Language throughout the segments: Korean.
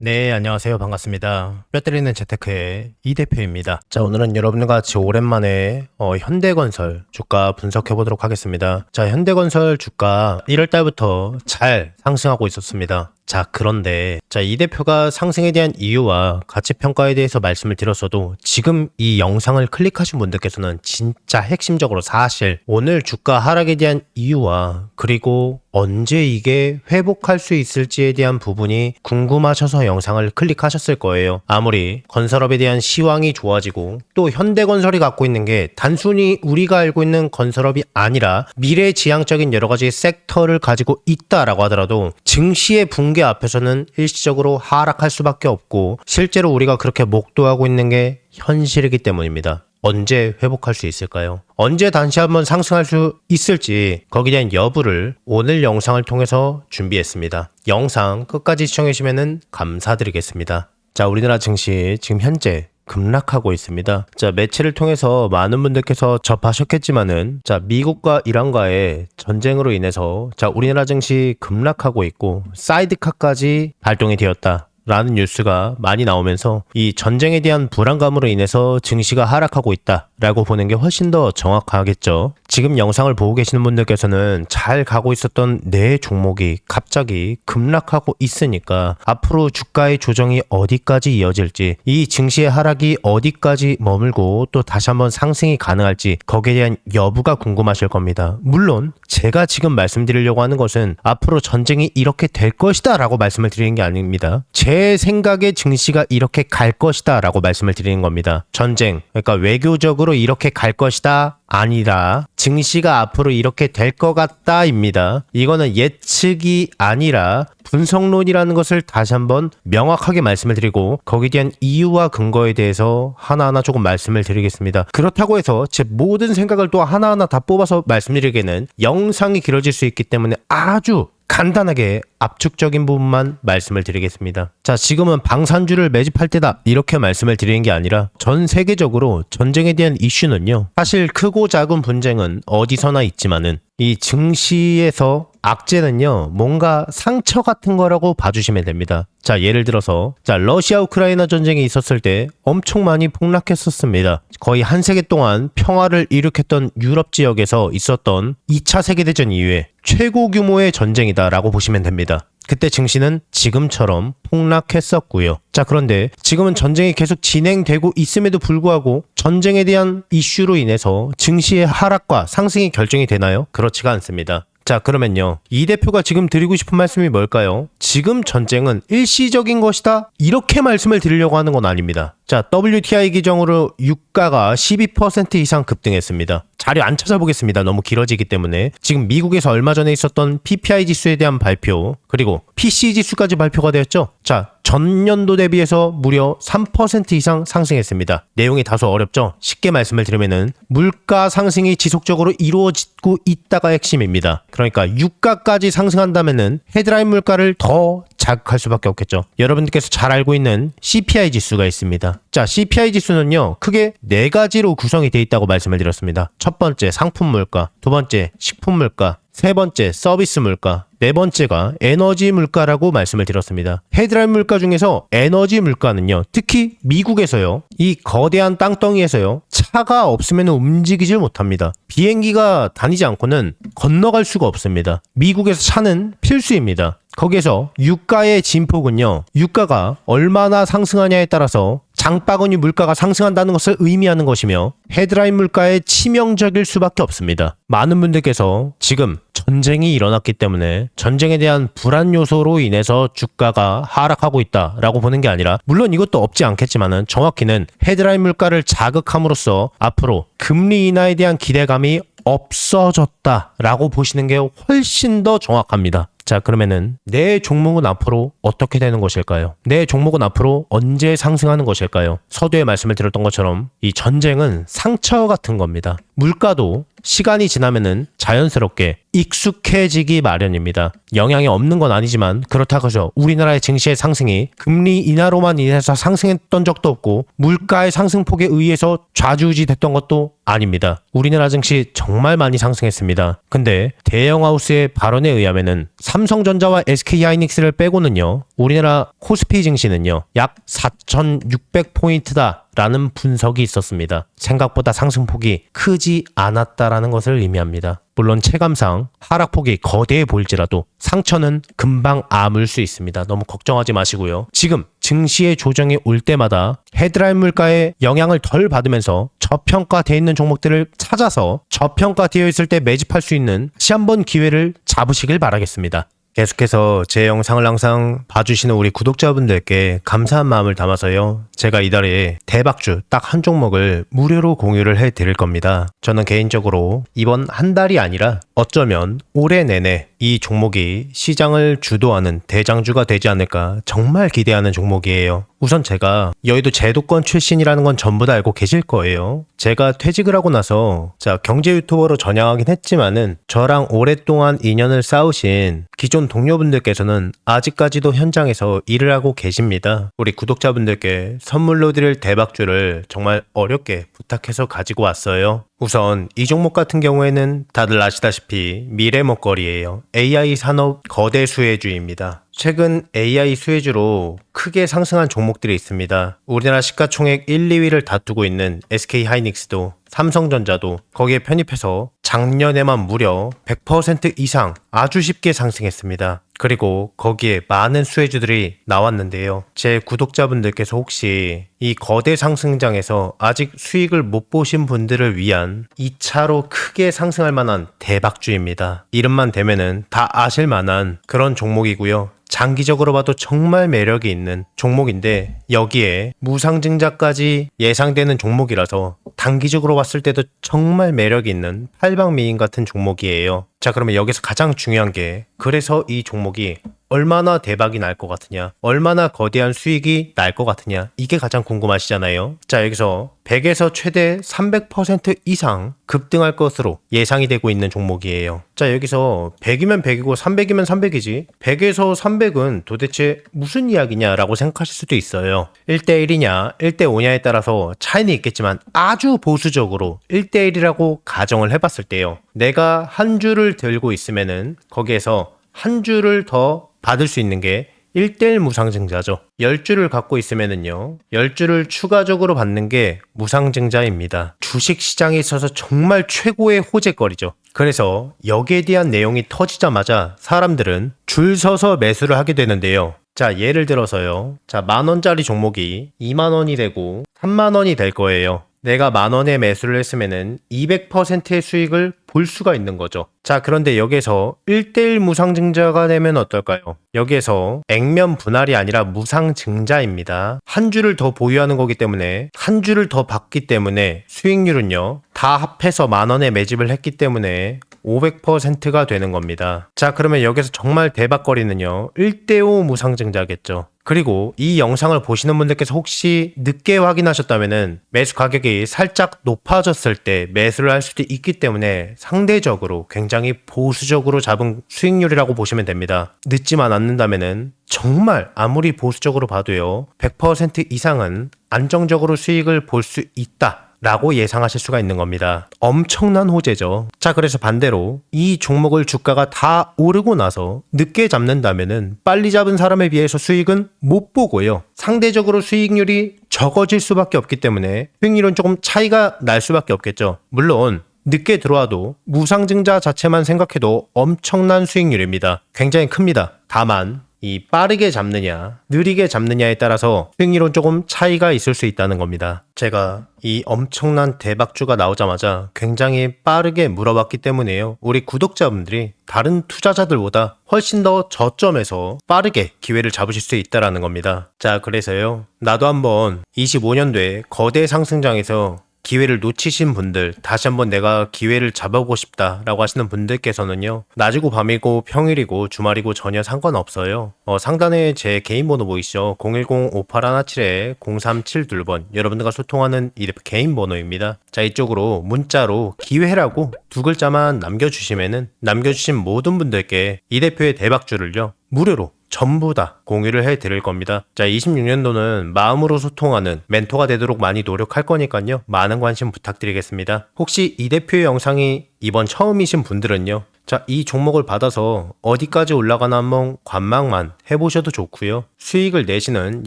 네, 안녕하세요. 반갑습니다. 뼈 때리는 재테크의 이 대표입니다. 자, 오늘은 여러분과 같이 오랜만에 현대건설 주가 분석해 보도록 하겠습니다. 자, 현대건설 주가 1월 달부터 잘 상승하고 있었습니다. 자, 그런데 이 대표가 상승에 대한 이유와 가치 평가에 대해서 말씀을 드렸어도 지금 이 영상을 클릭하신 분들께서는 진짜 핵심적으로 사실 오늘 주가 하락에 대한 이유와 그리고 언제 이게 회복할 수 있을지에 대한 부분이 궁금하셔서 영상을 클릭하셨을 거예요. 아무리 건설업에 대한 시황이 좋아지고 또 현대건설이 갖고 있는 게 단순히 우리가 알고 있는 건설업이 아니라 미래지향적인 여러 가지 섹터를 가지고 있다라고 하더라도 증시의 붕괴 앞에서는 일시적으로 하락할 수밖에 없고 실제로 우리가 그렇게 목도하고 있는 게 현실이기 때문입니다. 언제 회복할 수 있을까요? 언제 다시 한번 상승할 수 있을지 거기에 대한 여부를 오늘 영상을 통해서 준비했습니다. 영상 끝까지 시청해주시면 감사드리겠습니다. 자, 우리나라 증시 지금 현재 급락하고 있습니다. 자, 매체를 통해서 많은 분들께서 접하셨겠지만은 미국과 이란과의 전쟁으로 인해서 우리나라 증시 급락하고 있고 사이드카까지 발동이 되었다. 라는 뉴스가 많이 나오면서 이 전쟁에 대한 불안감으로 인해서 증시가 하락하고 있다라고 보는 게 훨씬 더 정확하겠죠. 지금 영상을 보고 계시는 분들께서는 잘 가고 있었던 내 종목이 갑자기 급락하고 있으니까 앞으로 주가의 조정이 어디까지 이어질지, 이 증시의 하락이 어디까지 머물고 또 다시 한번 상승이 가능할지 거기에 대한 여부가 궁금하실 겁니다. 물론 제가 지금 말씀드리려고 하는 것은 앞으로 전쟁이 이렇게 될 것이다 라고 말씀을 드리는 게 아닙니다. 제 생각에 증시가 이렇게 갈 것이다 라고 말씀을 드리는 겁니다. 전쟁, 그러니까 외교적으로 이렇게 갈 것이다 아니라 증시가 앞으로 이렇게 될 것 같다입니다. 이거는 예측이 아니라 분석론이라는 것을 다시 한번 명확하게 말씀을 드리고 거기에 대한 이유와 근거에 대해서 하나하나 조금 말씀을 드리겠습니다. 그렇다고 해서 제 모든 생각을 또 하나하나 다 뽑아서 말씀드리기에는 영상이 길어질 수 있기 때문에 아주 간단하게 압축적인 부분만 말씀을 드리겠습니다. 자, 지금은 방산주를 매집할 때다 이렇게 말씀을 드리는 게 아니라 전 세계적으로 전쟁에 대한 이슈는요, 사실 크고 작은 분쟁은 어디서나 있지만은 이 증시에서 악재는요 뭔가 상처 같은 거라고 봐주시면 됩니다. 자, 예를 들어서 러시아 우크라이나 전쟁이 있었을 때 엄청 많이 폭락했었습니다. 거의 한 세기 동안 평화를 일으켰던 유럽 지역에서 있었던 2차 세계대전 이후에 최고 규모의 전쟁이다라고 보시면 됩니다. 그때 증시는 지금처럼 폭락했었고요. 자, 그런데 지금은 전쟁이 계속 진행되고 있음에도 불구하고 전쟁에 대한 이슈로 인해서 증시의 하락과 상승이 결정이 되나요? 그렇지가 않습니다. 자, 그러면요, 이 대표가 지금 드리고 싶은 말씀이 뭘까요? 지금 전쟁은 일시적인 것이다 이렇게 말씀을 드리려고 하는 건 아닙니다. 자, WTI 기정으로 유가가 12% 이상 급등했습니다. 자료 안 찾아보겠습니다. 너무 길어지기 때문에. 지금 미국에서 얼마 전에 있었던 PPI 지수에 대한 발표, 그리고 PCE 지수까지 발표가 되었죠. 자, 전년도 대비해서 무려 3% 이상 상승했습니다. 내용이 다소 어렵죠? 쉽게 말씀을 드리면은 물가 상승이 지속적으로 이루어지고 있다가 핵심입니다. 그러니까 유가까지 상승한다면은 헤드라인 물가를 더 자극할 수밖에 없겠죠. 여러분들께서 잘 알고 있는 CPI 지수가 있습니다. 자, CPI 지수는요 크게 4가지로 구성이 되어 있다고 말씀을 드렸습니다. 첫 번째 상품 물가, 두 번째 식품 물가, 세 번째 서비스 물가, 네 번째가 에너지 물가라고 말씀을 드렸습니다. 헤드라인 물가 중에서 에너지 물가는요, 특히 미국에서요, 이 거대한 땅덩이에서요, 차가 없으면 움직이질 못합니다. 비행기가 다니지 않고는 건너갈 수가 없습니다. 미국에서 차는 필수입니다. 거기에서 유가의 진폭은요, 유가가 얼마나 상승하냐에 따라서 장바구니 물가가 상승한다는 것을 의미하는 것이며 헤드라인 물가에 치명적일 수밖에 없습니다. 많은 분들께서 지금 전쟁이 일어났기 때문에 전쟁에 대한 불안 요소로 인해서 주가가 하락하고 있다라고 보는 게 아니라, 물론 이것도 없지 않겠지만은 정확히는 헤드라인 물가를 자극함으로써 앞으로 금리 인하에 대한 기대감이 없어졌다라고 보시는 게 훨씬 더 정확합니다. 자, 그러면은 내 종목은 앞으로 어떻게 되는 것일까요? 내 종목은 앞으로 언제 상승하는 것일까요? 서두에 말씀을 드렸던 것처럼 이 전쟁은 상처 같은 겁니다. 물가도 시간이 지나면은 자연스럽게 익숙해지기 마련입니다. 영향이 없는 건 아니지만 그렇다고 해서 우리나라의 증시의 상승이 금리 인하로만 인해서 상승했던 적도 없고 물가의 상승폭에 의해서 좌지우지됐던 것도 아닙니다. 우리나라 증시 정말 많이 상승했습니다. 근데 대형하우스의 발언에 의하면은 삼성전자와 SK하이닉스를 빼고는요, 우리나라 코스피 증시는요, 약 4,600포인트다 라는 분석이 있었습니다. 생각보다 상승폭이 크지 않았다라는 것을 의미합니다. 물론 체감상 하락폭이 거대해 보일지라도 상처는 금방 아물 수 있습니다. 너무 걱정하지 마시고요. 지금 증시의 조정이 올 때마다 헤드라인 물가의 영향을 덜 받으면서 저평가되어 있는 종목들을 찾아서 저평가되어 있을 때 매집할 수 있는 다시 한번 기회를 잡으시길 바라겠습니다. 계속해서 제 영상을 항상 봐주시는 우리 구독자분들께 감사한 마음을 담아서요. 제가 이달에 대박주 딱 한 종목을 무료로 공유를 해드릴 겁니다. 저는 개인적으로 이번 한 달이 아니라 어쩌면 올해 내내 이 종목이 시장을 주도하는 대장주가 되지 않을까 정말 기대하는 종목이에요. 우선 제가 여의도 제도권 출신이라는 건 전부 다 알고 계실 거예요. 제가 퇴직을 하고 나서 경제 유튜버로 전향하긴 했지만은 저랑 오랫동안 인연을 쌓으신 기존 동료분들께서는 아직까지도 현장에서 일을 하고 계십니다. 우리 구독자분들께 선물로 드릴 대박주를 정말 어렵게 부탁해서 가지고 왔어요. 우선 이 종목 같은 경우에는 다들 아시다시피 미래 먹거리예요. AI 산업 거대 수혜주입니다. 최근 AI 수혜주로 크게 상승한 종목들이 있습니다. 우리나라 시가총액 1, 2위를 다투고 있는 SK하이닉스도 삼성전자도 거기에 편입해서 작년에만 무려 100% 이상 아주 쉽게 상승했습니다. 그리고 거기에 많은 수혜주들이 나왔는데요. 제 구독자분들께서 혹시 이 거대 상승장에서 아직 수익을 못 보신 분들을 위한 2차로 크게 상승할 만한 대박주입니다. 이름만 대면은 다 아실 만한 그런 종목이고요. 장기적으로 봐도 정말 매력이 있는 종목인데 여기에 무상증자까지 예상되는 종목이라서 단기적으로 봤을 때도 정말 매력이 있는 팔방미인 같은 종목이에요. 자, 그러면 여기서 가장 중요한 게 그래서 이 종목이 얼마나 대박이 날 것 같으냐, 얼마나 거대한 수익이 날 것 같으냐, 이게 가장 궁금하시잖아요. 자, 여기서 100에서 최대 300% 이상 급등할 것으로 예상이 되고 있는 종목이에요. 자, 여기서 100이면 100이고 300이면 300이지 100에서 300은 도대체 무슨 이야기냐라고 생각하실 수도 있어요. 1대1이냐 1대5냐에 따라서 차이는 있겠지만 아주 보수적으로 1대1이라고 가정을 해봤을 때요, 내가 한 주를 들고 있으면은 거기에서 한 주를 더 받을 수 있는 게 1대1 무상증자죠. 10주를 갖고 있으면은요, 10주를 추가적으로 받는 게 무상증자입니다. 주식시장에 있어서 정말 최고의 호재거리죠. 그래서 여기에 대한 내용이 터지자마자 사람들은 줄 서서 매수를 하게 되는데요. 자, 예를 들어서요. 자, 10,000원짜리 종목이 20,000원이 되고 30,000원이 될 거예요. 내가 10,000원에 매수를 했으면은 200%의 수익을 볼 수가 있는 거죠. 자, 그런데 여기서 1대1 무상증자가 되면 어떨까요? 여기에서 액면 분할이 아니라 무상증자입니다. 한 주를 더 보유하는 거기 때문에 한 주를 더 받기 때문에 수익률은요, 다 합해서 10,000원에 매집을 했기 때문에 500%가 되는 겁니다. 자, 그러면 여기서 정말 대박거리는요, 1대5 무상증자겠죠. 그리고 이 영상을 보시는 분들께서 혹시 늦게 확인하셨다면은 매수 가격이 살짝 높아졌을 때 매수를 할 수도 있기 때문에 상대적으로 굉장히 보수적으로 잡은 수익률이라고 보시면 됩니다. 늦지만 않는다면은 정말 아무리 보수적으로 봐도요, 100% 이상은 안정적으로 수익을 볼 수 있다 라고 예상하실 수가 있는 겁니다. 엄청난 호재죠. 자, 그래서 반대로 이 종목을 주가가 다 오르고 나서 늦게 잡는다면은 빨리 잡은 사람에 비해서 수익은 못 보고요, 상대적으로 수익률이 적어질 수밖에 없기 때문에 수익률은 조금 차이가 날 수밖에 없겠죠. 물론 늦게 들어와도 무상증자 자체만 생각해도 엄청난 수익률입니다. 굉장히 큽니다. 다만 이 빠르게 잡느냐 느리게 잡느냐에 따라서 수익률은 조금 차이가 있을 수 있다는 겁니다. 제가 이 엄청난 대박주가 나오자마자 굉장히 빠르게 물어봤기 때문에요, 우리 구독자분들이 다른 투자자들보다 훨씬 더 저점에서 빠르게 기회를 잡으실 수 있다는 겁니다. 자, 그래서요, 나도 한번 25년도에 거대 상승장에서 기회를 놓치신 분들, 다시 한번 내가 기회를 잡아보고 싶다라고 하시는 분들께서는요, 낮이고 밤이고 평일이고 주말이고 전혀 상관없어요. 상단에 제 개인 번호 보이시죠? 010-5817-0372번, 여러분들과 소통하는 이 개인 번호입니다. 자, 이쪽으로 문자로 기회라고 두 글자만 남겨주시면은 남겨주신 모든 분들께 이 대표의 대박주를요, 무료로 전부 다 공유를 해드릴 겁니다. 자, 26년도는 마음으로 소통하는 멘토가 되도록 많이 노력할 거니까요, 많은 관심 부탁드리겠습니다. 혹시 이 대표의 영상이 이번 처음이신 분들은요, 자, 이 종목을 받아서 어디까지 올라가나 한번 관망만 해보셔도 좋고요. 수익을 내시는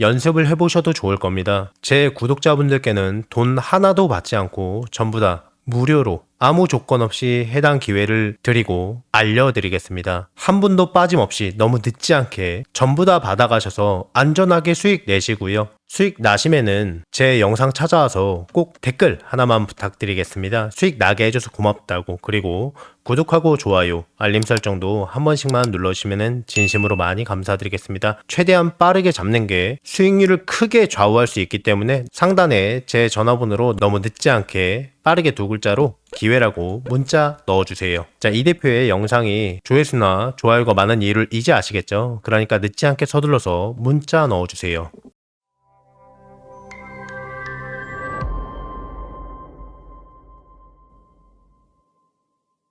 연습을 해보셔도 좋을 겁니다. 제 구독자분들께는 돈 하나도 받지 않고 전부 다 무료로 아무 조건 없이 해당 기회를 드리고 알려드리겠습니다. 한 분도 빠짐없이 너무 늦지 않게 전부 다 받아가셔서 안전하게 수익 내시고요. 수익 나시면은 제 영상 찾아와서 꼭 댓글 하나만 부탁드리겠습니다. 수익 나게 해줘서 고맙다고. 그리고 구독하고 좋아요, 알림 설정도 한 번씩만 눌러주시면 진심으로 많이 감사드리겠습니다. 최대한 빠르게 잡는 게 수익률을 크게 좌우할 수 있기 때문에 상단에 제 전화번호로 너무 늦지 않게 빠르게 두 글자로 기회라고 문자 넣어주세요. 자, 이 대표의 영상이 조회수나 좋아요가 많은 이유를 이제 아시겠죠? 그러니까 늦지 않게 서둘러서 문자 넣어주세요.